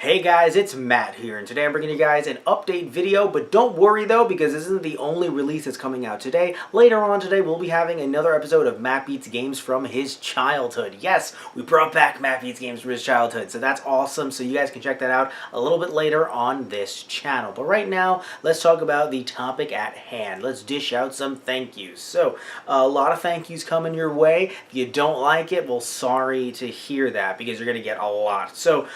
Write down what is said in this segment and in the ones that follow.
Hey guys, it's Matt here, and today I'm bringing you guys an update video, but don't worry though, because this isn't the only release that's coming out today. Later on today, we'll be having another episode of Matt Beats Games from his childhood. Yes, we brought back Matt Beats Games from his childhood, so that's awesome, so you guys can check that out a little bit later on this channel. But right now, let's talk about the topic at hand. Let's dish out some thank yous. So, a lot of thank yous coming your way. If you don't like it, well, sorry to hear that, because you're going to get a lot. So,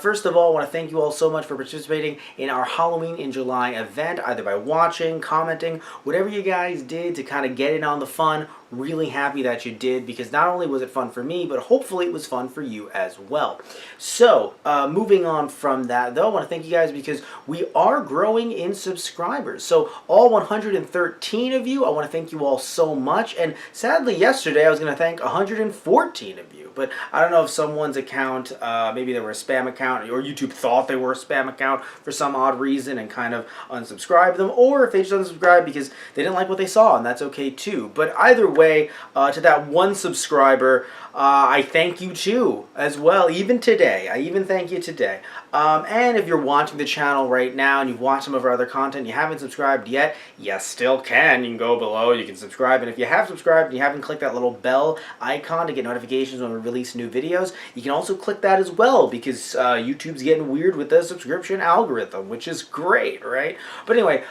first of all, I want to thank you all so much for participating in our Halloween in July event, either by watching, commenting, whatever you guys did to kind of get in on the fun. Really happy that you did, because not only was it fun for me, but hopefully it was fun for you as well. So, moving on from that though, I want to thank you guys because we are growing in subscribers. So, all 113 of you, I want to thank you all so much. And sadly, yesterday I was going to thank 114 of you, but I don't know if someone's account, maybe they were a spam account, or YouTube thought they were a spam account for some odd reason and kind of unsubscribed them, or if they just unsubscribed because they didn't like what they saw, and that's okay too. But either way, to that one subscriber, I thank you too as well, even today. I even thank you today. And if you're watching the channel right now and you've watched some of our other content and you haven't subscribed yet, you still can. You can go below, you can subscribe, and if you have subscribed and you haven't clicked that little bell icon to get notifications when we release new videos, you can also click that as well, because YouTube's getting weird with the subscription algorithm, which is great, right? But anyway,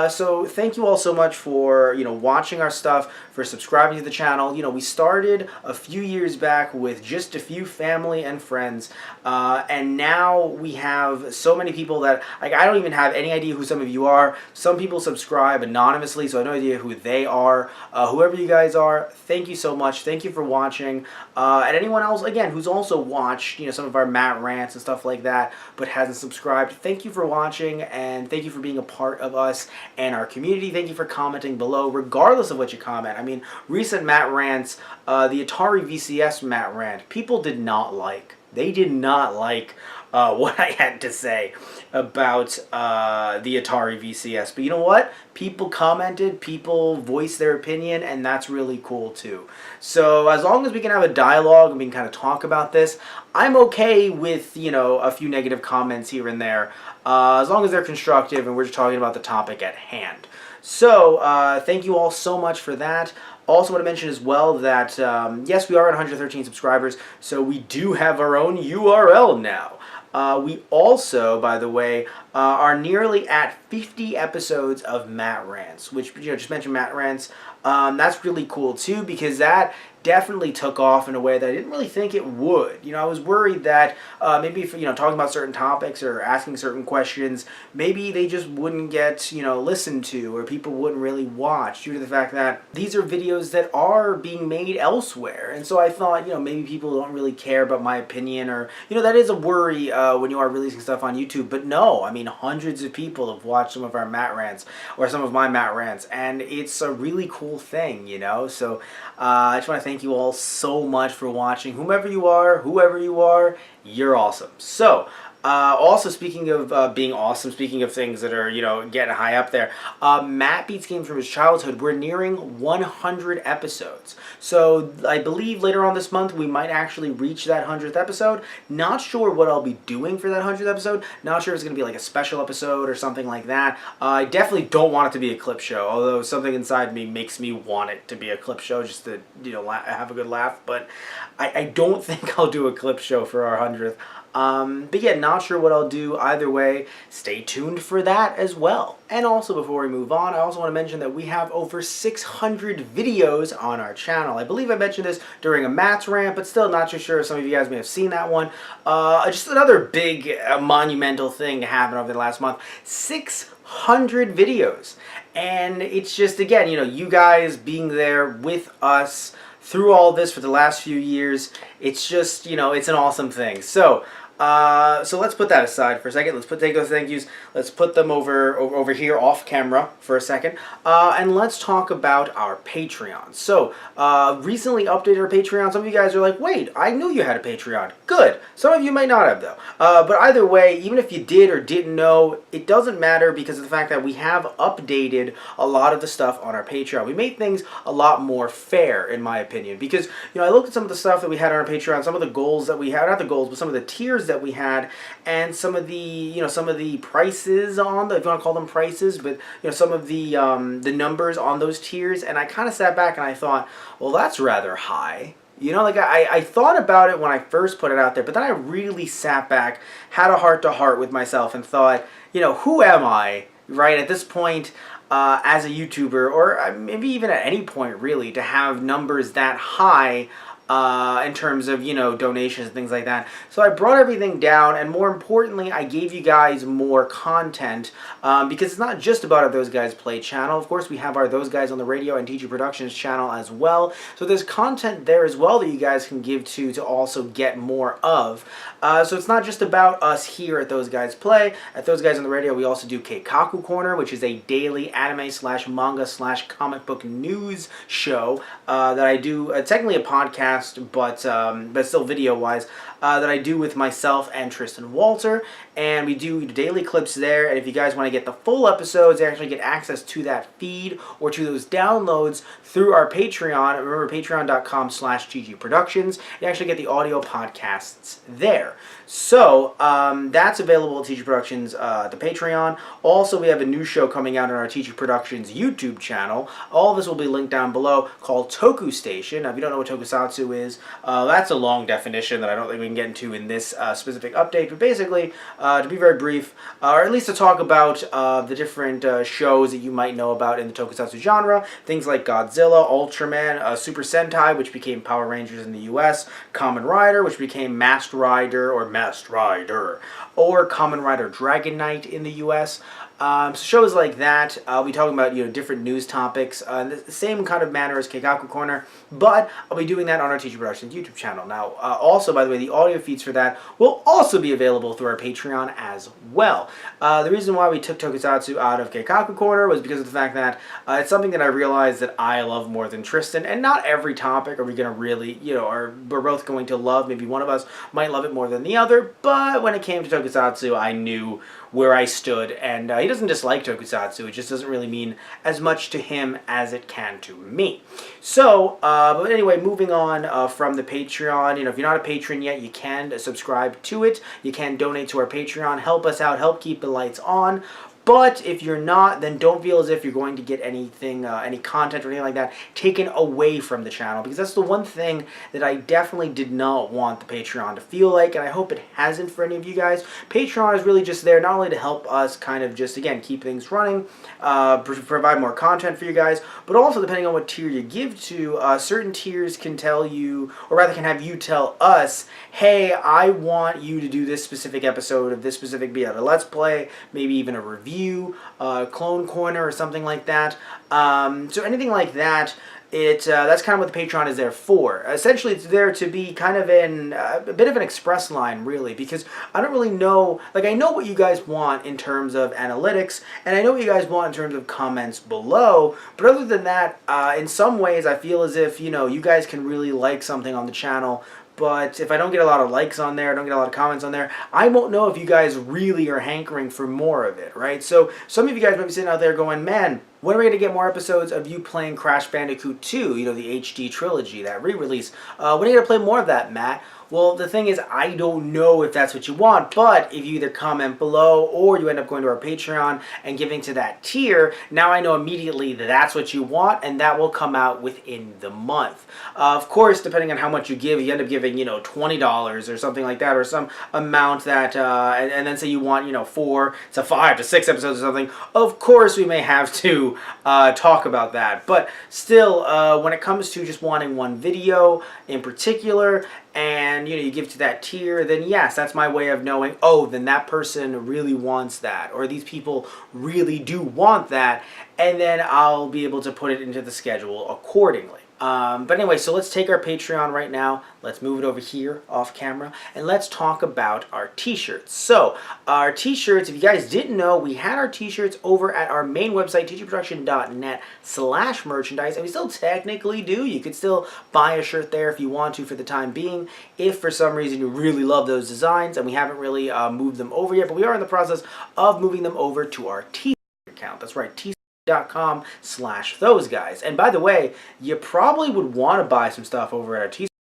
so thank you all so much for, watching our stuff, for subscribing to the channel. We started a few years back with just a few family and friends, and now we have so many people that I don't even have any idea who some of you are. Some people subscribe anonymously, so I have no idea who they are. Whoever you guys are, thank you so much. Thank you for watching. And anyone else, again, who's also watched, some of our Matt rants and stuff like that, but hasn't subscribed, thank you for watching, and thank you for being a part of us and our community. Thank you for commenting below, regardless of what you comment. I mean, recent Matt rants, the Atari VCS Matt rant, people did not like. They did not like what I had to say about the Atari VCS. But you know what? People commented, people voiced their opinion, and that's really cool too. So as long as we can have a dialogue and we can kind of talk about this, I'm okay with, a few negative comments here and there, as long as they're constructive and we're just talking about the topic at hand. So, thank you all so much for that. Also want to mention as well that, yes, we are at 113 subscribers, so we do have our own URL now. We also, by the way, are nearly at 50 episodes of Matt Rants, which, just mentioned Matt Rants. That's really cool too, because that definitely took off in a way that I didn't really think it would. I was worried that maybe if, talking about certain topics or asking certain questions, maybe they just wouldn't get, listened to, or people wouldn't really watch, due to the fact that these are videos that are being made elsewhere. And so I thought, maybe people don't really care about my opinion, or, that is a worry when you are releasing stuff on YouTube. But no, I mean, hundreds of people have watched some of our Matt Rants, or some of my Matt Rants, and it's a really cool thing, So I just want to thank you all so much for watching. Whoever you are, you're awesome. So, also speaking of being awesome, speaking of things that are, getting high up there, Matt Beats Games from his childhood, we're nearing 100 episodes. So I believe later on this month we might actually reach that 100th episode. Not sure what I'll be doing for that 100th episode. Not sure if it's going to be like a special episode or something like that. I definitely don't want it to be a clip show, although something inside me makes me want it to be a clip show, just to, have a good laugh. But I don't think I'll do a clip show for our 100th. But yeah, not sure what I'll do. Either way, stay tuned for that as well. And also, before we move on, I also want to mention that we have over 600 videos on our channel. I believe I mentioned this during a Matt's rant, but still not too sure if some of you guys may have seen that one. Just another big, monumental thing to happen over the last month. 600 videos. And it's just, again, you guys being there with us through all this for the last few years. It's just, it's an awesome thing. So let's put that aside for a second. Let's take those thank yous. Let's put them over here off camera for a second. And let's talk about our Patreon. So, recently updated our Patreon. Some of you guys are like, wait, I knew you had a Patreon. Good. Some of you might not have, though. But either way, even if you did or didn't know, it doesn't matter, because of the fact that we have updated a lot of the stuff on our Patreon. We made things a lot more fair, in my opinion, because, I looked at some of the stuff that we had on our Patreon, some of the goals that we had, not the goals, but some of the tiers that we had, and some of the prices on the, if you want to call them prices, but some of the numbers on those tiers, and I kind of sat back and I thought, well, that's rather high. Like I thought about it when I first put it out there, but then I really sat back, had a heart-to-heart with myself, and thought, who am I, right, at this point, as a YouTuber, or maybe even at any point, really, to have numbers that high in terms of, donations and things like that. So I brought everything down, and more importantly, I gave you guys more content, because it's not just about our Those Guys Play channel. Of course, we have our Those Guys on the Radio and TG Productions channel as well. So there's content there as well that you guys can give to also get more of. So it's not just about us here at Those Guys Play. At Those Guys on the Radio, we also do Keikaku Corner, which is a daily anime/manga/comic book news show that I do, technically a podcast, but still video-wise, that I do with myself and Tristan Walter, and we do daily clips there. And if you guys want to get the full episodes, you actually get access to that feed or to those downloads through our Patreon. Remember, patreon.com/TGProductions. You actually get the audio podcasts there. So that's available at TG Productions, the Patreon. Also, we have a new show coming out on our TG Productions YouTube channel. All of this will be linked down below, called Toku Station. Now, if you don't know what Tokusatsu is, that's a long definition that I don't think we can get into in this specific update. But basically, to be very brief, or at least to talk about the different shows that you might know about in the Tokusatsu genre, things like Godzilla, Ultraman, Super Sentai, which became Power Rangers in the US, Kamen Rider, which became Masked Rider, or Kamen Rider Dragon Knight in the US. So shows like that. I'll be talking about different news topics in the same kind of manner as Keikaku Corner, but I'll be doing that on our TG Productions YouTube channel. Now, also, by the way, the audio feeds for that will also be available through our Patreon as well. The reason why we took Tokusatsu out of Keikaku Corner was because of the fact that it's something that I realized that I love more than Tristan, and not every topic are we going to really, or we're both going to love. Maybe one of us might love it more than the other, but when it came to Tokusatsu, I knew where I stood, and he doesn't dislike Tokusatsu. It just doesn't really mean as much to him as it can to me. So, but anyway, moving on from the Patreon, if you're not a patron yet, you can subscribe to it. You can donate to our Patreon, help us out, help keep the lights on. But if you're not, then don't feel as if you're going to get anything, any content or anything like that taken away from the channel, because that's the one thing that I definitely did not want the Patreon to feel like, and I hope it hasn't for any of you guys. Patreon is really just there not only to help us kind of just, again, keep things running, provide more content for you guys, but also depending on what tier you give to, certain tiers can tell you, or rather can have you tell us, hey, I want you to do this specific episode of this specific, be it a Let's Play, maybe even a review, Clone Corner or something like that. So anything like that, that's kind of what the Patreon is there for. Essentially, it's there to be kind of a bit of an express line, really, because I don't really know, like, I know what you guys want in terms of analytics, and I know what you guys want in terms of comments below, but other than that, in some ways, I feel as if, you guys can really like something on the channel, but if I don't get a lot of likes on there, I don't get a lot of comments on there, I won't know if you guys really are hankering for more of it, right? So some of you guys might be sitting out there going, man, when are we going to get more episodes of you playing Crash Bandicoot 2, the HD trilogy, that re-release? When are you going to play more of that, Matt? Well, the thing is, I don't know if that's what you want, but if you either comment below or you end up going to our Patreon and giving to that tier, now I know immediately that that's what you want, and that will come out within the month. Of course, depending on how much you give, you end up giving, $20 or something like that, or some amount that, and then say you want, 4 to 5 to 6 episodes or something. Of course, we may have to talk about that, but still, when it comes to just wanting one video in particular, and you give to that tier, then yes, that's my way of knowing, oh, then that person really wants that, or these people really do want that, and then I'll be able to put it into the schedule accordingly. But anyway, so let's take our Patreon right now, let's move it over here off camera, and let's talk about our t-shirts. So, our t-shirts, if you guys didn't know, we had our t-shirts over at our main website, tgproduction.net/merchandise, and we still technically do. You could still buy a shirt there if you want to for the time being, if for some reason you really love those designs, and we haven't really moved them over yet, but we are in the process of moving them over to our t-shirt account. That's right, .com/those guys. And by the way, you probably would want to buy some stuff over at our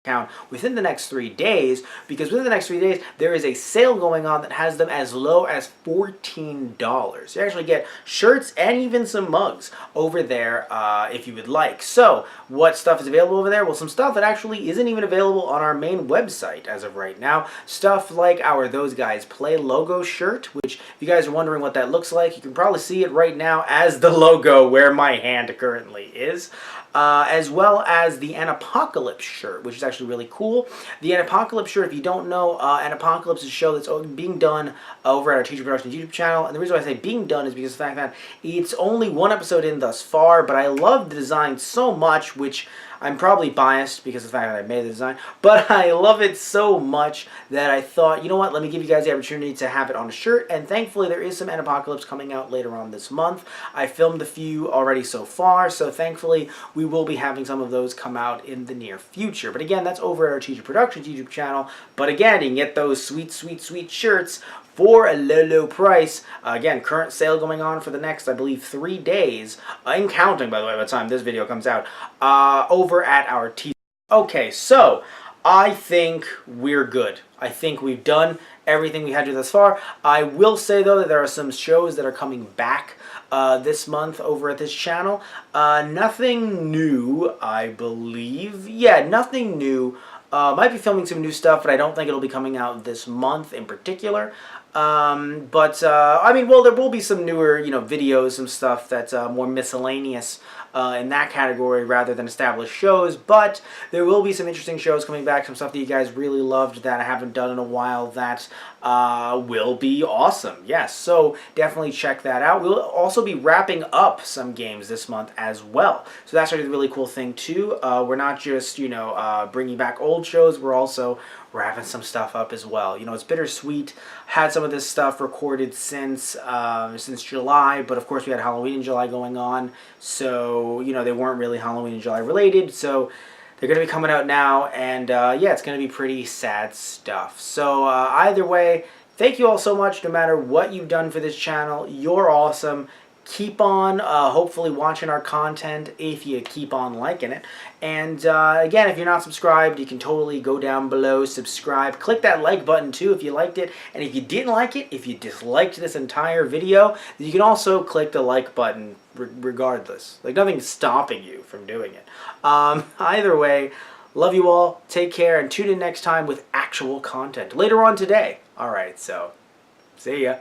account within the next 3 days, because within the next 3 days there is a sale going on that has them as low as $14. You actually get shirts and even some mugs over there if you would like. So what stuff is available over there? Well, some stuff that actually isn't even available on our main website as of right now. Stuff like our Those Guys Play logo shirt, which if you guys are wondering what that looks like, you can probably see it right now as the logo where my hand currently is. As well as the Anapocalypse shirt, which is actually really cool. The Anapocalypse shirt, if you don't know, Anapocalypse is a show that's being done over at our Teacher Productions YouTube channel. And the reason why I say being done is because of the fact that it's only one episode in thus far, but I love the design so much, which I'm probably biased because of the fact that I made the design, but I love it so much that I thought, you know what, let me give you guys the opportunity to have it on a shirt, and thankfully there is some Anapocalypse coming out later on this month. I filmed a few already so far, so thankfully we will be having some of those come out in the near future. But again, that's over at our Teacher Productions YouTube channel, but again, you can get those sweet, sweet, sweet shirts for a low, low price. Again, current sale going on for the next, I believe, 3 days, and counting, by the way, by the time this video comes out, over at our Teacher. Okay, so I think we're good. I think we've done everything we had to do thus far. I will say, though, that there are some shows that are coming back this month over at this channel. Nothing new, I believe. Yeah, nothing new. Might be filming some new stuff, but I don't think it'll be coming out this month in particular. I mean, well, there will be some newer, videos, some stuff that's more miscellaneous in that category rather than established shows, but there will be some interesting shows coming back, some stuff that you guys really loved that I haven't done in a while that will be awesome. Yes, so definitely check that out. We'll also be wrapping up some games this month as well, so that's actually a really cool thing too. We're not just, bringing back old shows, we're also wrapping some stuff up as well. It's bittersweet. Had some of this stuff recorded since July, but of course we had Halloween in July going on, so they weren't really Halloween in July related, so they're going to be coming out now, and yeah, it's going to be pretty sad stuff. So either way, thank you all so much. No matter what you've done for this channel, you're awesome. Keep on hopefully watching our content if you keep on liking it. And again, if you're not subscribed, you can totally go down below, subscribe, click that like button too if you liked it. And if you didn't like it, if you disliked this entire video, you can also click the like button regardless. Like, nothing's stopping you from doing it. Either way, love you all, take care, and tune in next time with actual content later on today. Alright, so see ya.